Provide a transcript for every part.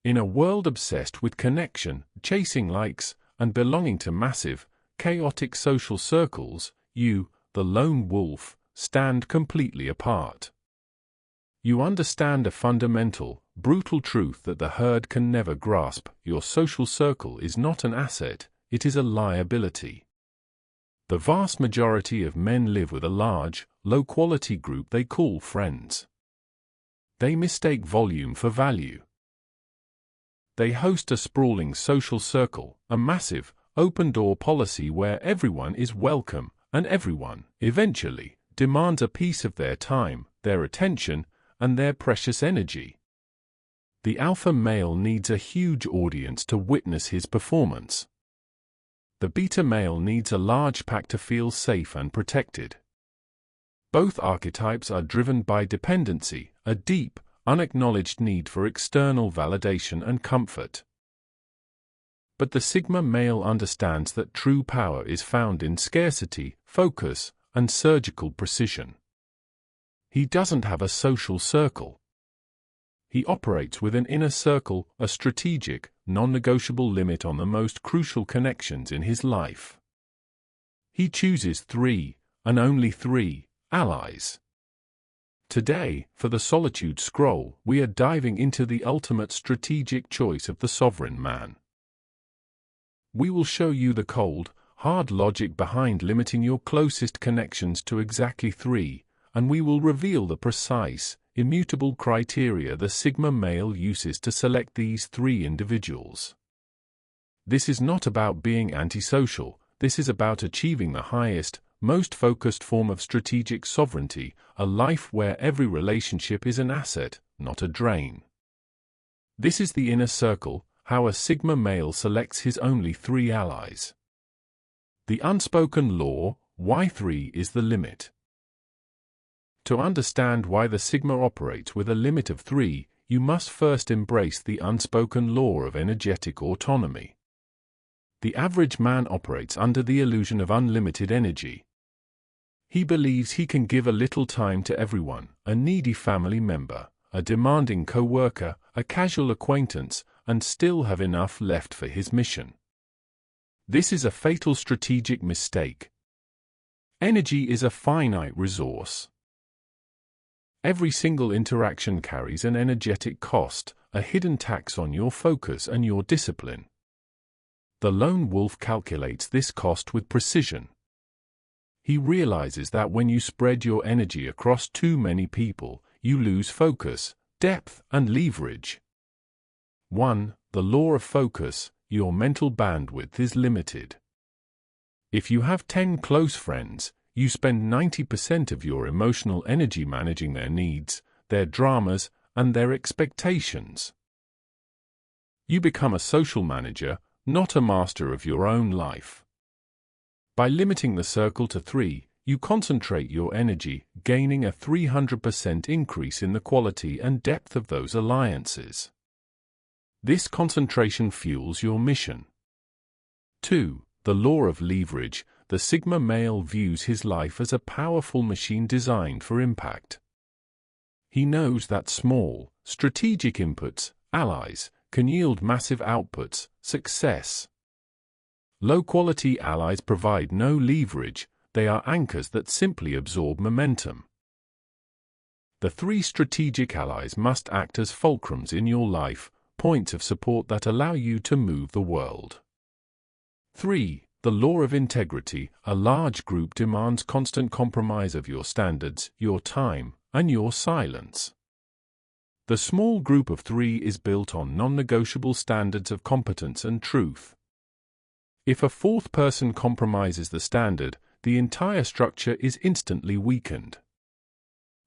In a world obsessed with connection, chasing likes, and belonging to massive, chaotic social circles, you, the lone wolf, stand completely apart. You understand a fundamental, brutal truth that the herd can never grasp: your social circle is not an asset, it is a liability. The vast majority of men live with a large, low-quality group they call friends. They mistake volume for value. They host a sprawling social circle, a massive, open-door policy where everyone is welcome, and everyone, eventually, demands a piece of their time, their attention, and their precious energy. The alpha male needs a huge audience to witness his performance. The beta male needs a large pack to feel safe and protected. Both archetypes are driven by dependency, a deep, unacknowledged need for external validation and comfort. But the sigma male understands that true power is found in scarcity, focus, and surgical precision. He doesn't have a social circle. He operates with an inner circle, a strategic, non-negotiable limit on the most crucial connections in his life. He chooses 3, and only 3, allies. Today, for the Solitude scroll, we are diving into the ultimate strategic choice of the sovereign man. We will show you the cold, hard logic behind limiting your closest connections to exactly 3, and we will reveal the precise, immutable criteria the sigma male uses to select these 3 individuals. This is not about being antisocial, this is about achieving the highest, most focused form of strategic sovereignty, a life where every relationship is an asset, not a drain. This is the inner circle, how a sigma male selects his only 3 allies. The unspoken law, why 3 is the limit. To understand why the sigma operates with a limit of 3, you must first embrace the unspoken law of energetic autonomy. The average man operates under the illusion of unlimited energy. He believes he can give a little time to everyone, a needy family member, a demanding co-worker, a casual acquaintance, and still have enough left for his mission. This is a fatal strategic mistake. Energy is a finite resource. Every single interaction carries an energetic cost, a hidden tax on your focus and your discipline. The lone wolf calculates this cost with precision. He realizes that when you spread your energy across too many people, you lose focus, depth, and leverage. 1. The law of focus: your mental bandwidth is limited. If you have 10 close friends, you spend 90% of your emotional energy managing their needs, their dramas, and their expectations. You become a social manager, not a master of your own life. By limiting the circle to 3, you concentrate your energy, gaining a 300% increase in the quality and depth of those alliances. This concentration fuels your mission. 2. The law of leverage: the sigma male views his life as a powerful machine designed for impact. He knows that small, strategic inputs, allies, can yield massive outputs, success. Low-quality allies provide no leverage, they are anchors that simply absorb momentum. The 3 strategic allies must act as fulcrums in your life, points of support that allow you to move the world. 3. The law of integrity: a large group demands constant compromise of your standards, your time, and your silence. The small group of 3 is built on non-negotiable standards of competence and truth. If a 4th person compromises the standard, the entire structure is instantly weakened.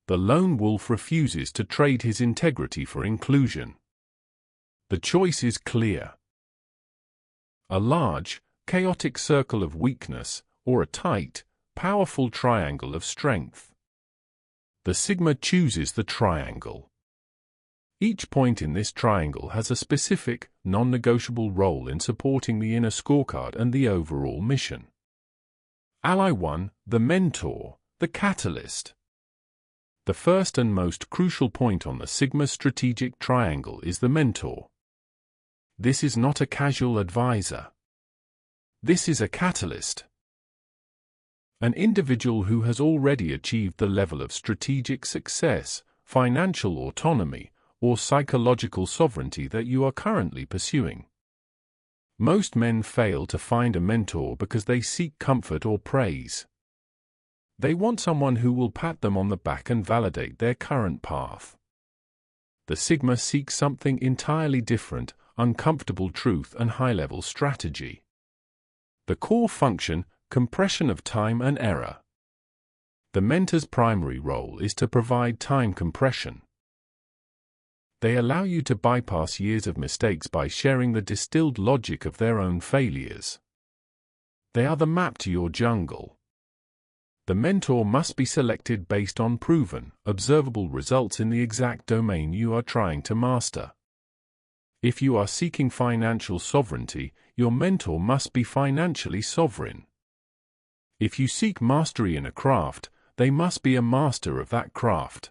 The lone wolf refuses to trade his integrity for inclusion. The choice is clear: a large, chaotic circle of weakness, or a tight, powerful triangle of strength. The sigma chooses the triangle. Each point in this triangle has a specific, non-negotiable role in supporting the inner scorecard and the overall mission. Ally 1, the mentor, the catalyst. The first and most crucial point on the sigma strategic triangle is the mentor. This is not a casual advisor. This is a catalyst. An individual who has already achieved the level of strategic success, financial autonomy, or psychological sovereignty that you are currently pursuing. Most men fail to find a mentor because they seek comfort or praise. They want someone who will pat them on the back and validate their current path. The Sigma seeks something entirely different: uncomfortable truth and high-level strategy. The core function: compression of time and error. The mentor's primary role is to provide time compression. They allow you to bypass years of mistakes by sharing the distilled logic of their own failures. They are the map to your jungle. The mentor must be selected based on proven, observable results in the exact domain you are trying to master. If you are seeking financial sovereignty, your mentor must be financially sovereign. If you seek mastery in a craft, they must be a master of that craft.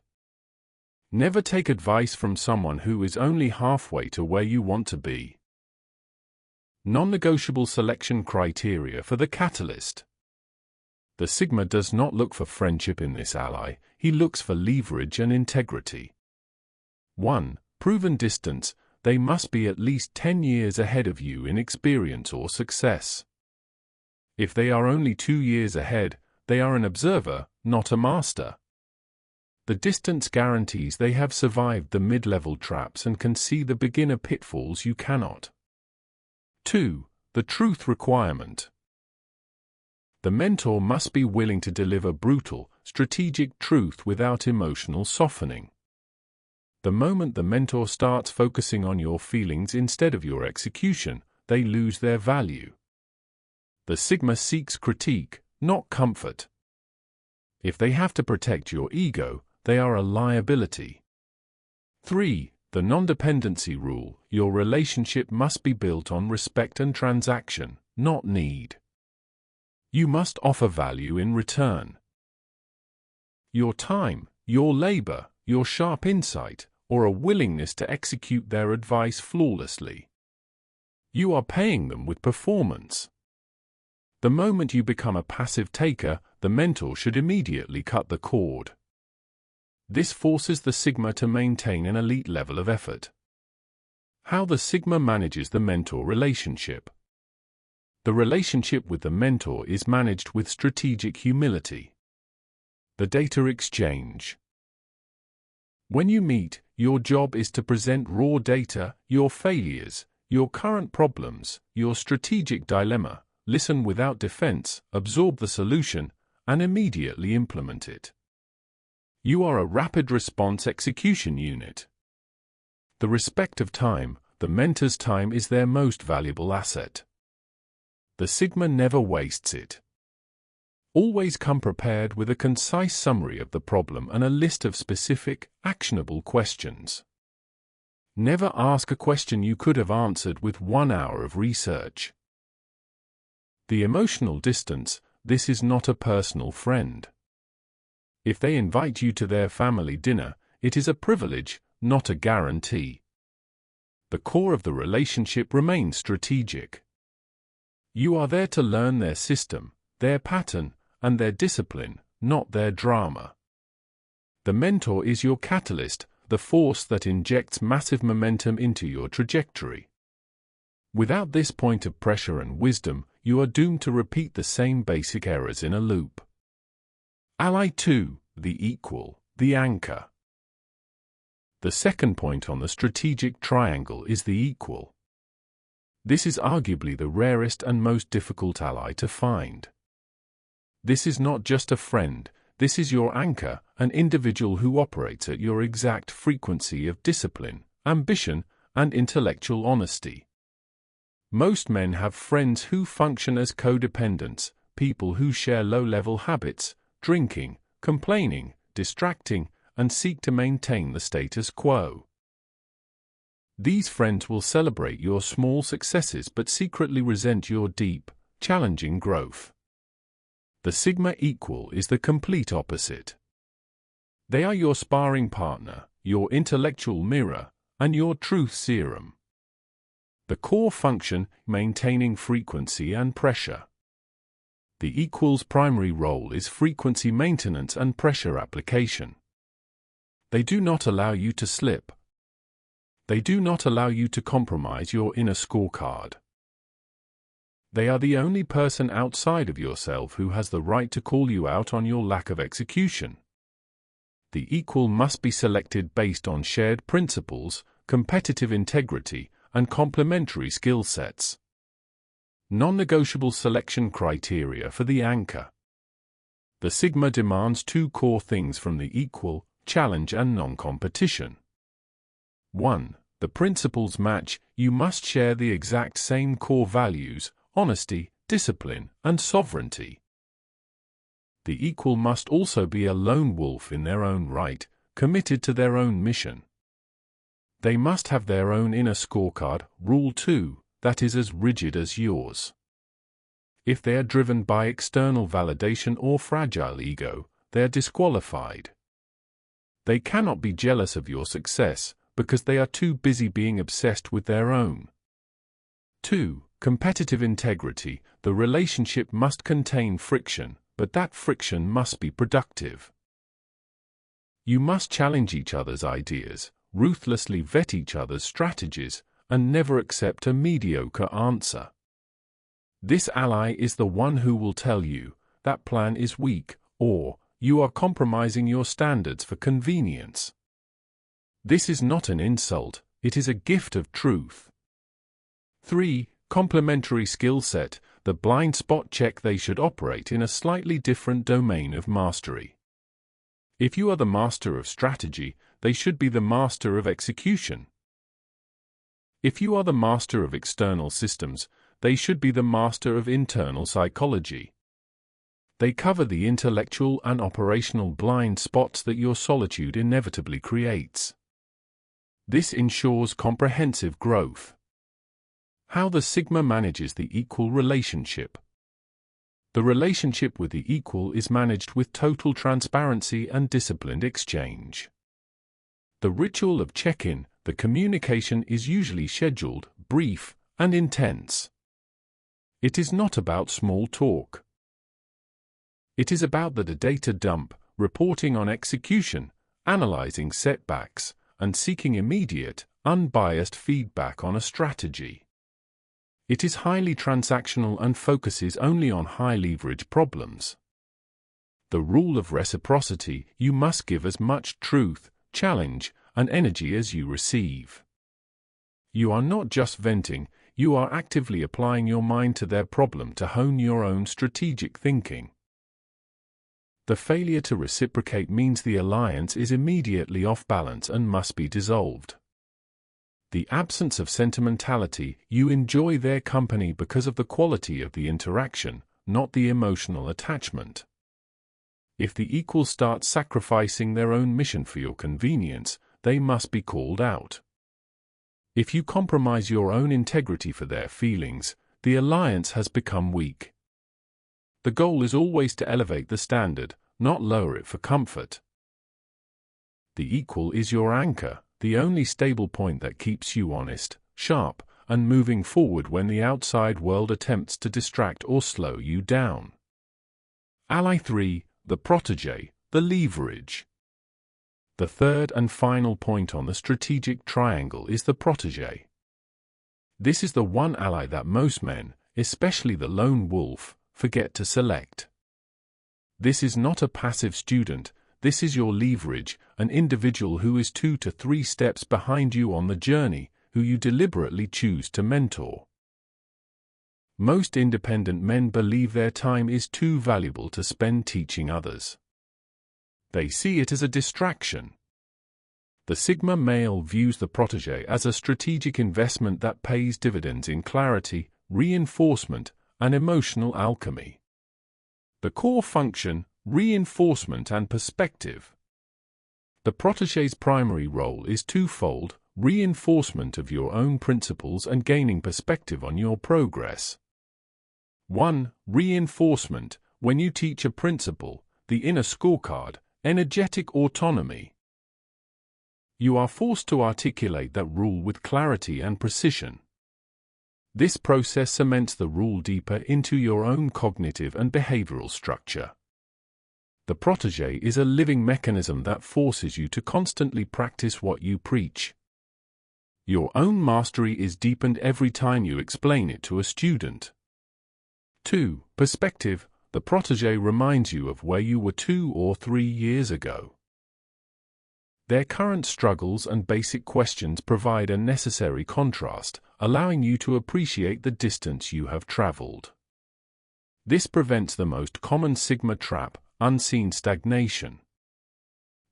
Never take advice from someone who is only halfway to where you want to be. Non-negotiable selection criteria for the catalyst. The Sigma does not look for friendship in this ally, he looks for leverage and integrity. 1. Proven distance: they must be at least 10 years ahead of you in experience or success. If they are only 2 years ahead, they are an observer, not a master. The distance guarantees they have survived the mid-level traps and can see the beginner pitfalls you cannot. 2. The truth requirement. The mentor must be willing to deliver brutal, strategic truth without emotional softening. The moment the mentor starts focusing on your feelings instead of your execution, they lose their value. The Sigma seeks critique, not comfort. If they have to protect your ego, they are a liability. 3. The non-dependency rule: your relationship must be built on respect and transaction, not need. You must offer value in return. Your time, your labor, your sharp insight, or a willingness to execute their advice flawlessly. You are paying them with performance. The moment you become a passive taker, the mentor should immediately cut the cord. This forces the Sigma to maintain an elite level of effort. How the Sigma manages the mentor relationship. The relationship with the mentor is managed with strategic humility. The data exchange. When you meet, your job is to present raw data, your failures, your current problems, your strategic dilemma, listen without defense, absorb the solution, and immediately implement it. You are a rapid response execution unit. The respect of time: the mentor's time is their most valuable asset. The Sigma never wastes it. Always come prepared with a concise summary of the problem and a list of specific, actionable questions. Never ask a question you could have answered with 1 hour of research. The emotional distance: this is not a personal friend. If they invite you to their family dinner, it is a privilege, not a guarantee. The core of the relationship remains strategic. You are there to learn their system, their pattern, and their discipline, not their drama. The mentor is your catalyst, the force that injects massive momentum into your trajectory. Without this point of pressure and wisdom, you are doomed to repeat the same basic errors in a loop. Ally 2, the equal, the anchor. The second point on the strategic triangle is the equal. This is arguably the rarest and most difficult ally to find. This is not just a friend, this is your anchor, an individual who operates at your exact frequency of discipline, ambition, and intellectual honesty. Most men have friends who function as codependents, people who share low-level habits, drinking, complaining, distracting, and seek to maintain the status quo. These friends will celebrate your small successes but secretly resent your deep, challenging growth. The Sigma equal is the complete opposite. They are your sparring partner, your intellectual mirror, and your truth serum. The core function, maintaining frequency and pressure. The equal's primary role is frequency maintenance and pressure application. They do not allow you to slip. They do not allow you to compromise your inner scorecard. They are the only person outside of yourself who has the right to call you out on your lack of execution. The equal must be selected based on shared principles, competitive integrity, and complementary skill sets. Non-negotiable selection criteria for the anchor. The sigma demands two core things from the equal: challenge and non-competition. 1. The principles match. You must share the exact same core values: honesty, discipline, and sovereignty. The equal must also be a lone wolf in their own right, committed to their own mission. They must have their own inner scorecard, Rule 2, that is as rigid as yours. If they are driven by external validation or fragile ego, they are disqualified. They cannot be jealous of your success, because they are too busy being obsessed with their own. 2. Competitive integrity. The relationship must contain friction, but that friction must be productive. You must challenge each other's ideas, ruthlessly vet each other's strategies, and never accept a mediocre answer. This ally is the one who will tell you, that plan is weak, or, you are compromising your standards for convenience. This is not an insult, it is a gift of truth. 3. Complementary skill set. The blind spot check. They should operate in a slightly different domain of mastery. If you are the master of strategy, they should be the master of execution. If you are the master of external systems, they should be the master of internal psychology. They cover the intellectual and operational blind spots that your solitude inevitably creates. This ensures comprehensive growth. How the sigma manages the equal relationship. The relationship with the equal is managed with total transparency and disciplined exchange. The ritual of check-in, the communication is usually scheduled, brief, and intense. It is not about small talk. It is about the data dump, reporting on execution, analyzing setbacks, and seeking immediate, unbiased feedback on a strategy. It is highly transactional and focuses only on high-leverage problems. The rule of reciprocity. You must give as much truth, challenge, and energy as you receive. You are not just venting, you are actively applying your mind to their problem to hone your own strategic thinking. The failure to reciprocate means the alliance is immediately off balance and must be dissolved. The absence of sentimentality. You enjoy their company because of the quality of the interaction, not the emotional attachment. If the equal start sacrificing their own mission for your convenience, they must be called out. If you compromise your own integrity for their feelings, the alliance has become weak. The goal is always to elevate the standard, not lower it for comfort. The equal is your anchor, the only stable point that keeps you honest, sharp, and moving forward when the outside world attempts to distract or slow you down. Ally 3, the protege, the leverage. The third and final point on the strategic triangle is the protege. This is the one ally that most men, especially the lone wolf, forget to select. This is not a passive student, this is your leverage, an individual who is 2 to 3 steps behind you on the journey, who you deliberately choose to mentor. Most independent men believe their time is too valuable to spend teaching others. They see it as a distraction. The Sigma male views the protege as a strategic investment that pays dividends in clarity, reinforcement, and emotional alchemy. The core function, reinforcement and perspective. The protege's primary role is twofold: reinforcement of your own principles and gaining perspective on your progress. 1. Reinforcement. When you teach a principle, the inner scorecard, energetic autonomy. You are forced to articulate that rule with clarity and precision. This process cements the rule deeper into your own cognitive and behavioral structure. The protege is a living mechanism that forces you to constantly practice what you preach. Your own mastery is deepened every time you explain it to a student. 2. Perspective. The protege reminds you of where you were 2 or 3 years ago. Their current struggles and basic questions provide a necessary contrast, allowing you to appreciate the distance you have traveled. This prevents the most common sigma trap, unseen stagnation.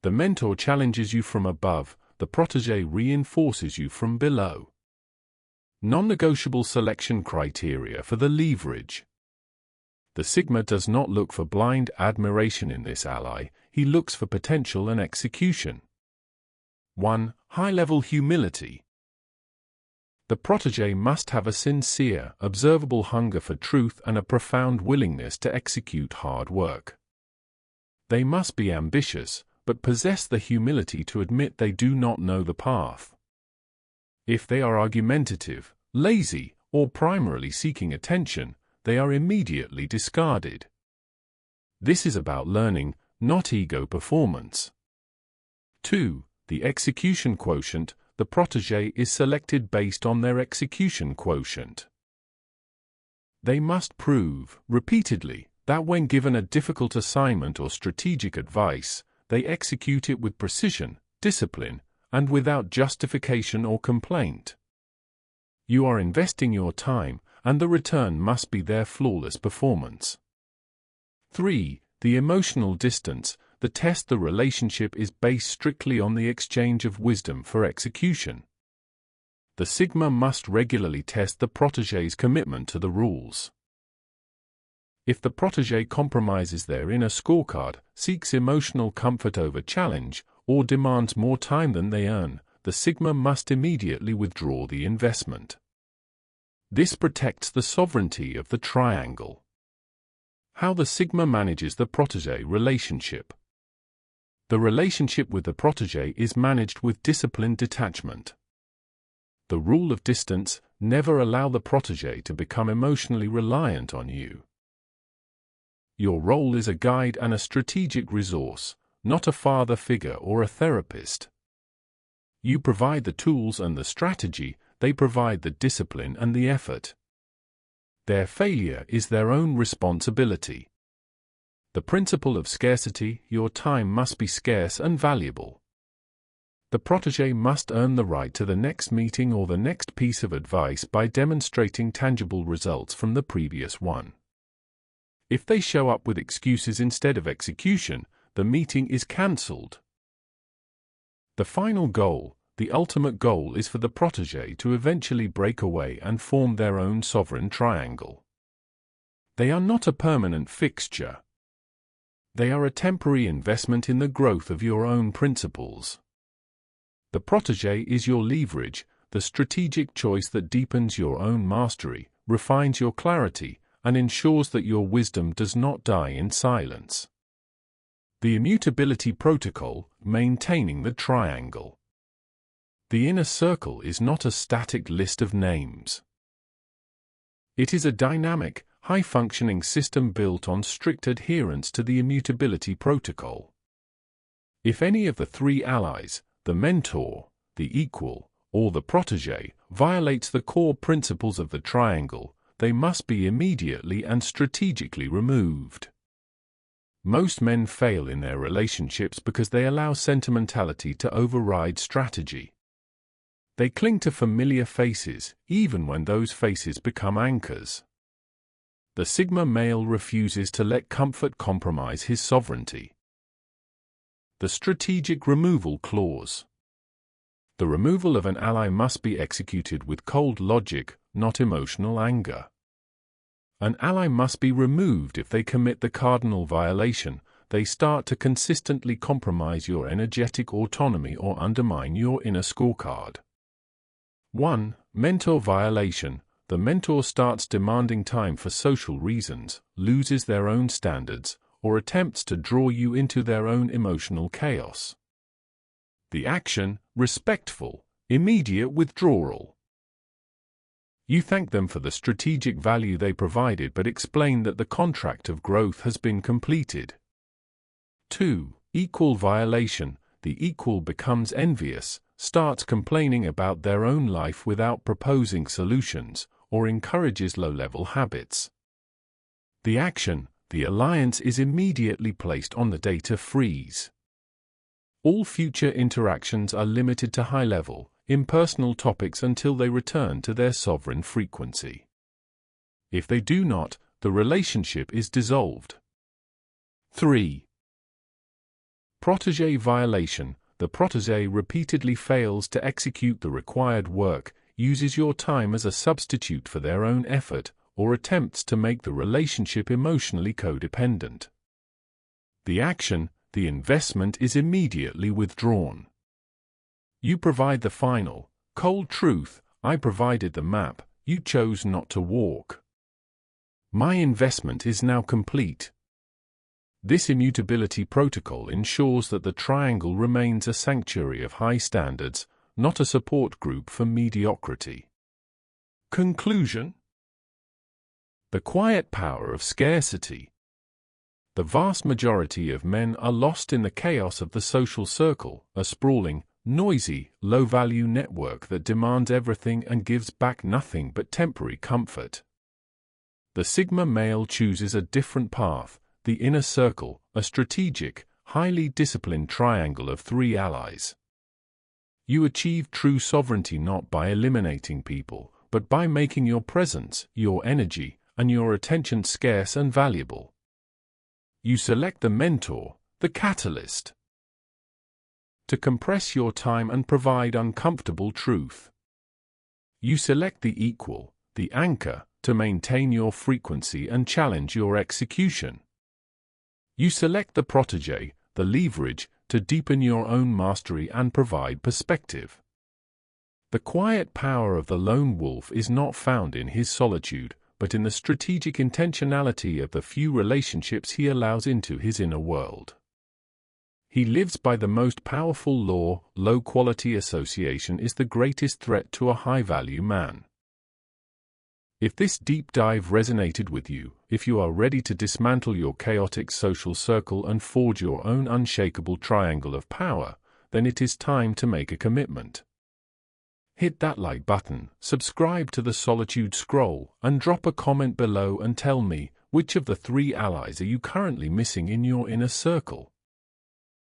The mentor challenges you from above, the protege reinforces you from below. Non-negotiable selection criteria for the leverage. The sigma does not look for blind admiration in this ally, he looks for potential and execution. 1. High-level humility. The protege must have a sincere, observable hunger for truth and a profound willingness to execute hard work. They must be ambitious, but possess the humility to admit they do not know the path. If they are argumentative, lazy, or primarily seeking attention, they are immediately discarded. This is about learning, not ego performance. 2. The execution quotient. The protege is selected based on their execution quotient. They must prove, repeatedly, that when given a difficult assignment or strategic advice, they execute it with precision, discipline, and without justification or complaint. You are investing your time, and the return must be their flawless performance. 3. The emotional distance. The relationship is based strictly on the exchange of wisdom for execution. The sigma must regularly test the protege's commitment to the rules. If the protege compromises their inner scorecard, seeks emotional comfort over challenge, or demands more time than they earn, the sigma must immediately withdraw the investment. This protects the sovereignty of the triangle. How the sigma manages the protege relationship. The relationship with the protege is managed with disciplined detachment. The rule of distance: never allow the protege to become emotionally reliant on you. Your role is a guide and a strategic resource, not a father figure or a therapist. You provide the tools and the strategy, they provide the discipline and the effort. Their failure is their own responsibility. The principle of scarcity: your time must be scarce and valuable. The protege must earn the right to the next meeting or the next piece of advice by demonstrating tangible results from the previous one. If they show up with excuses instead of execution, the meeting is cancelled. The final goal, the ultimate goal, is for the protege to eventually break away and form their own sovereign triangle. They are not a permanent fixture. They are a temporary investment in the growth of your own principles. The protege is your leverage, the strategic choice that deepens your own mastery, refines your clarity, and ensures that your wisdom does not die in silence. The immutability protocol: maintaining the triangle. The inner circle is not a static list of names. It is a dynamic, high-functioning system built on strict adherence to the immutability protocol. If any of the 3 allies, the mentor, the equal, or the protege, violates the core principles of the triangle, they must be immediately and strategically removed. Most men fail in their relationships because they allow sentimentality to override strategy. They cling to familiar faces, even when those faces become anchors. The sigma male refuses to let comfort compromise his sovereignty. The strategic removal clause. The removal of an ally must be executed with cold logic, not emotional anger. An ally must be removed if they commit the cardinal violation: they start to consistently compromise your energetic autonomy or undermine your inner scorecard. 1. Mentor violation. The mentor starts demanding time for social reasons, loses their own standards, or attempts to draw you into their own emotional chaos. The action: respectful, immediate withdrawal. You thank them for the strategic value they provided but explain that the contract of growth has been completed. 2. Equal violation. The equal becomes envious, starts complaining about their own life without proposing solutions, or encourages low-level habits. The action, the alliance is immediately placed on the data freeze. All future interactions are limited to high-level, impersonal topics until they return to their sovereign frequency. If they do not, the relationship is dissolved. 3. Protege violation. The protege repeatedly fails to execute the required work, uses your time as a substitute for their own effort, or attempts to make the relationship emotionally codependent. The action, the investment is immediately withdrawn. You provide the final, cold truth. I provided the map, you chose not to walk. My investment is now complete. This immutability protocol ensures that the triangle remains a sanctuary of high standards, not a support group for mediocrity. Conclusion. The quiet power of scarcity. The vast majority of men are lost in the chaos of the social circle, a sprawling, noisy, low-value network that demands everything and gives back nothing but temporary comfort. The Sigma male chooses a different path, the inner circle, a strategic, highly disciplined triangle of 3 allies. You achieve true sovereignty not by eliminating people, but by making your presence, your energy, and your attention scarce and valuable. You select the mentor, the catalyst, to compress your time and provide uncomfortable truth. You select the equal, the anchor, to maintain your frequency and challenge your execution. You select the protege, the leverage, to deepen your own mastery and provide perspective. The quiet power of the lone wolf is not found in his solitude, but in the strategic intentionality of the few relationships he allows into his inner world. He lives by the most powerful law: low-quality association is the greatest threat to a high-value man. If this deep dive resonated with you, if you are ready to dismantle your chaotic social circle and forge your own unshakable triangle of power, then it is time to make a commitment. Hit that like button, subscribe to the Solitude Scroll, and drop a comment below and tell me, which of the 3 allies are you currently missing in your inner circle?